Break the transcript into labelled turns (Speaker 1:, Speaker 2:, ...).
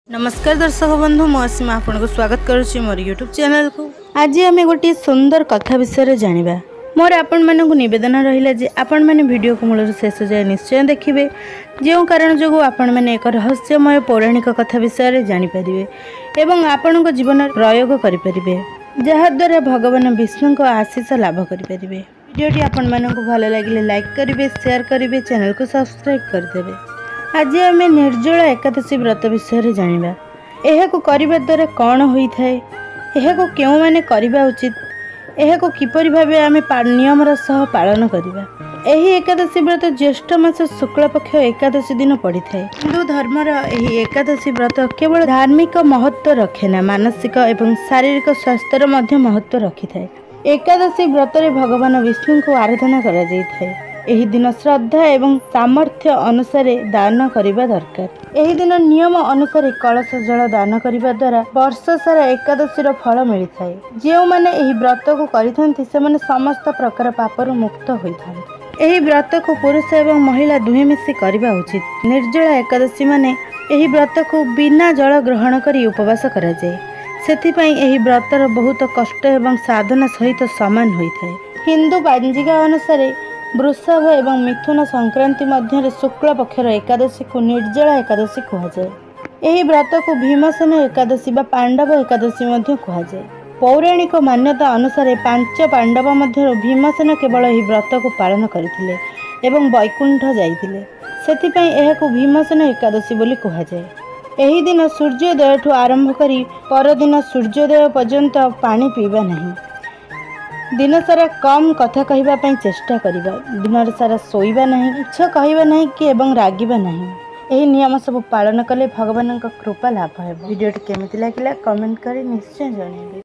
Speaker 1: नमस्कार दर्शक बंधु मु असीमा आपको स्वागत करुच्ची मोर यूट्यूब चैनल को। आज आम गोटे सुंदर कथा विषय जानिबा। मोर आपण मानक निवेदन रहिला जे आपण माने वीडियो को मूल शेष जाए निश्चय देखिए, जो कारण जो आपण माने एक रहस्यमय पौराणिक कथा विषय जानीपारे एवं आपण जीवन प्रयोग करें, जहाद्वारा भगवान विष्णु को आशीष लाभ करें। वीडियोटी आपण मानक भल लगे लाइक करेंगे, शेयर करेंगे, चैनल को सब्सक्राइब करदेवे। आज आम निर्जला एकादशी व्रत विषय जानिबा। यह करने द्वारा कौन होता है, यह क्यों माने करवा उचित, यह किपरि भाव आम नियमर सह पालन करवा। यही एकादशी व्रत ज्येष्ठ मास शुक्ल पक्ष एकादशी दिन पड़ी था। हिंदू धर्मर यही एकादशी व्रत केवल धार्मिक महत्व रखेना, मानसिक एवं शारीरिक स्वास्थ्यर महत्व रखि था। एकादशी व्रत भगवान विष्णु को आराधना करा जाय था। एही दिन श्रद्धा एवं सामर्थ्य अनुसार दान करने दरकार। एही दिन नियम अनुसार कलश जल दान करने द्वारा वर्ष सारा एकादशी फल मिलता है। जो मैंने एही व्रत को करिथांती से माने समस्त प्रकार पापर मुक्त होइथांती। एही व्रत को पुरुष एवं महिला दुहे मिसी करबा उचित। निर्जला एकादशी माने एही व्रत को बिना जल ग्रहण करी उपवास करा जाए। सेथिपई एही व्रतर बहुत कष्ट एवं साधना सहित समान होइथाय। हिंदू पंजिका अनुसार वृषभ एवं मिथुन संक्रांति मध्य शुक्ल पक्षर एकादशी को निर्जला एकादशी कहुए। यही व्रत को भीमसेन एकादशी बा पांडव एकादशी कहुए। पौराणिक मान्यता अनुसार 5 पांडव मध्य भीमसेन केवल यही व्रत को पालन करथिले एवं वैकुंठ जाइथिले। सेथिपई एहाकु भीमसेन एकादशी बोली कहुए। एही दिन सूर्योदय ठू आरंभ करी परदिन सूर्योदय पर्यंत पानी पीवा नहीं। दिन सारा कम कथा कहवाई चेष्टा करवा। दिन सारा शोवा नहीं, इच्छा कहवा नहीं कि एवं रागिबा नहीं। यही नियम सब पालन कले भगवान कृपा लाभ है। वीडियो केमिति लागिला कमेंट करी निश्चय जणाइबे।